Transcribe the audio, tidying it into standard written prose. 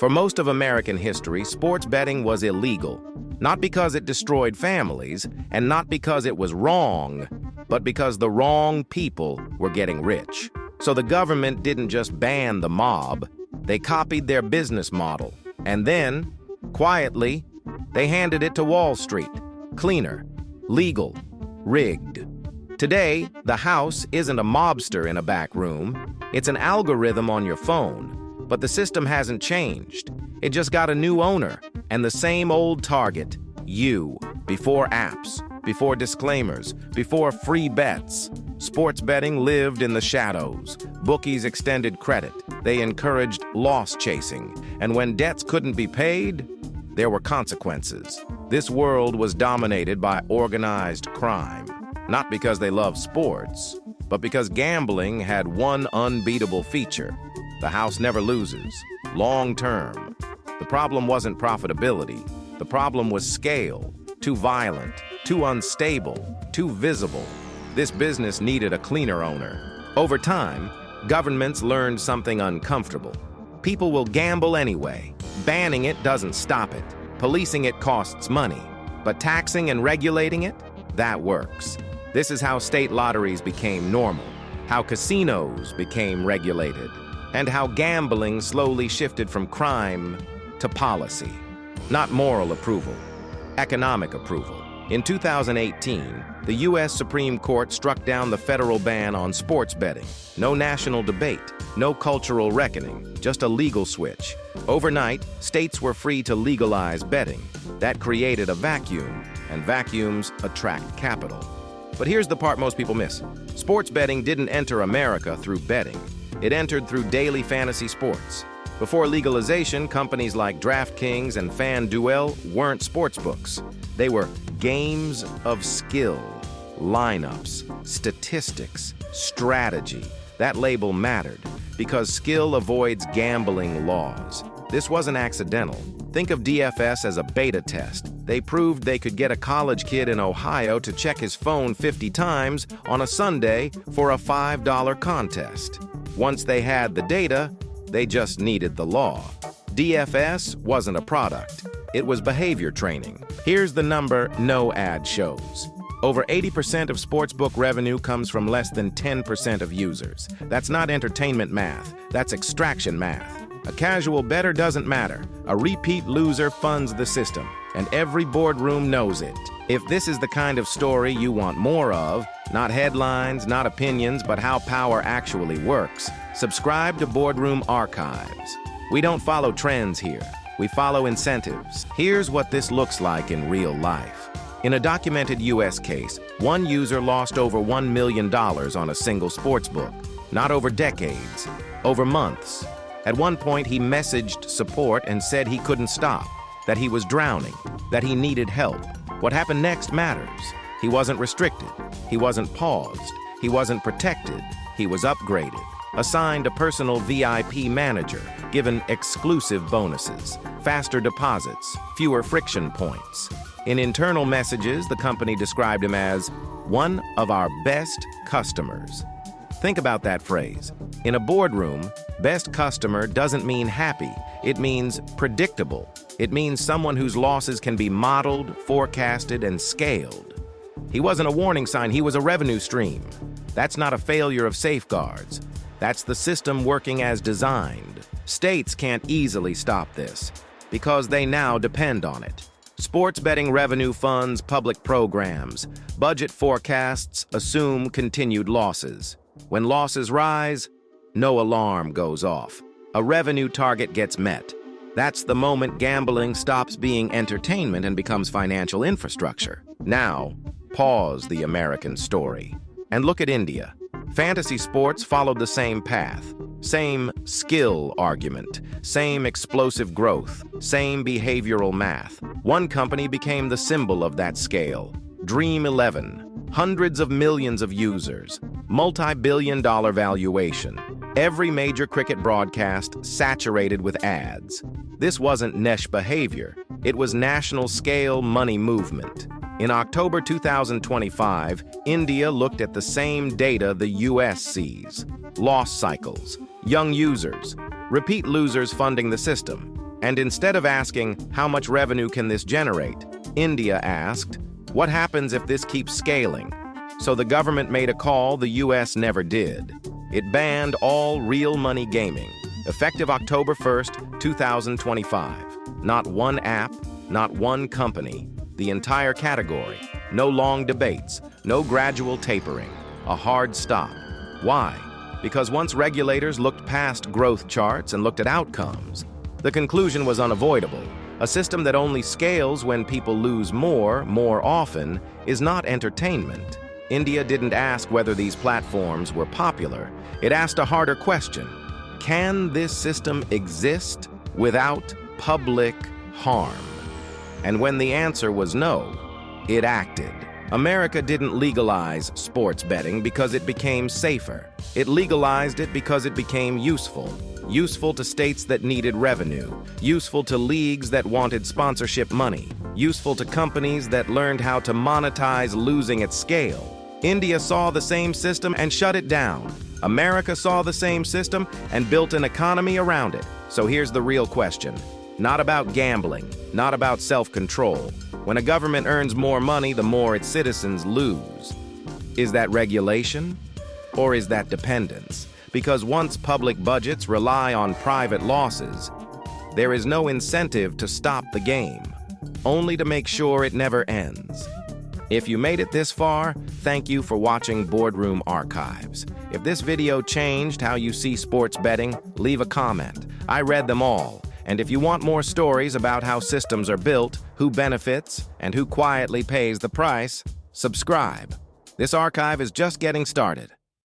For most of American history, sports betting was illegal, not because it destroyed families, and not because it was wrong, but because the wrong people were getting rich. So the government didn't just ban the mob, they copied their business model, and then, quietly, they handed it to Wall Street. Cleaner, legal, rigged. Today, the house isn't a mobster in a back room, it's an algorithm on your phone. But the system hasn't changed. It just got a new owner, and the same old target, you. Before apps, before disclaimers, before free bets. Sports betting lived in the shadows. Bookies extended credit. They encouraged loss chasing. And when debts couldn't be paid, there were consequences. This world was dominated by organized crime. Not because they loved sports, but because gambling had one unbeatable feature. The house never loses, long term. The problem wasn't profitability. The problem was scale, too violent, too unstable, too visible. This business needed a cleaner owner. Over time, governments learned something uncomfortable. People will gamble anyway. Banning it doesn't stop it. Policing it costs money. But taxing and regulating it, that works. This is how state lotteries became normal, how casinos became regulated, and how gambling slowly shifted from crime to policy. Not moral approval, economic approval. In 2018, the U.S. Supreme Court struck down the federal ban on sports betting. No national debate, no cultural reckoning, just a legal switch. Overnight, states were free to legalize betting. That created a vacuum, and vacuums attract capital. But here's the part most people miss. Sports betting didn't enter America through betting. It entered through daily fantasy sports. Before legalization, companies like DraftKings and FanDuel weren't sportsbooks. They were games of skill, lineups, statistics, strategy. That label mattered because skill avoids gambling laws. This wasn't accidental. Think of DFS as a beta test. They proved they could get a college kid in Ohio to check his phone 50 times on a Sunday for a $5 contest. Once they had the data, they just needed the law. DFS wasn't a product. It was behavior training. Here's the number no ad shows. Over 80% of sportsbook revenue comes from less than 10% of users. That's not entertainment math. That's extraction math. A casual bettor doesn't matter. A repeat loser funds the system, and every boardroom knows it. If this is the kind of story you want more of, not headlines, not opinions, but how power actually works, subscribe to Boardroom Archives. We don't follow trends here. We follow incentives. Here's what this looks like in real life. In a documented U.S. case, one user lost over $1 million on a single sportsbook. Not over decades, over months. At one point, he messaged support and said he couldn't stop, that he was drowning, that he needed help. What happened next matters. He wasn't restricted. He wasn't paused. He wasn't protected. He was upgraded, assigned a personal VIP manager, given exclusive bonuses, faster deposits, fewer friction points. In internal messages, the company described him as one of our best customers. Think about that phrase. In a boardroom, best customer doesn't mean happy. It means predictable. It means someone whose losses can be modeled, forecasted, and scaled. He wasn't a warning sign, he was a revenue stream. That's not a failure of safeguards. That's the system working as designed. States can't easily stop this because they now depend on it. Sports betting revenue funds public programs. Budget forecasts assume continued losses. When losses rise, no alarm goes off. A revenue target gets met. That's the moment gambling stops being entertainment and becomes financial infrastructure. Now, pause the American story and look at India. Fantasy sports followed the same path, same skill argument, same explosive growth, same behavioral math. One company became the symbol of that scale. Dream 11, hundreds of millions of users, multi-billion-dollar valuation. Every major cricket broadcast saturated with ads. This wasn't niche behavior. It was national-scale money movement. In October 2025, India looked at the same data the US sees. Loss cycles, young users, repeat losers funding the system. And instead of asking, how much revenue can this generate, India asked, what happens if this keeps scaling? So the government made a call the US never did. It banned all real money gaming, effective October 1st, 2025. Not one app, not one company, the entire category. No long debates, no gradual tapering, a hard stop. Why? Because once regulators looked past growth charts and looked at outcomes, the conclusion was unavoidable. A system that only scales when people lose more often is not entertainment. India didn't ask whether these platforms were popular. It asked a harder question. Can this system exist without public harm? And when the answer was no, it acted. America didn't legalize sports betting because it became safer. It legalized it because it became useful. Useful to states that needed revenue. Useful to leagues that wanted sponsorship money. Useful to companies that learned how to monetize losing at scale. India saw the same system and shut it down. America saw the same system and built an economy around it. So here's the real question. Not about gambling, not about self-control. When a government earns more money, the more its citizens lose. Is that regulation? Or is that dependence? Because once public budgets rely on private losses, there is no incentive to stop the game, only to make sure it never ends. If you made it this far, thank you for watching Boardroom Archives. If this video changed how you see sports betting, leave a comment. I read them all. And if you want more stories about how systems are built, who benefits, and who quietly pays the price, subscribe. This archive is just getting started.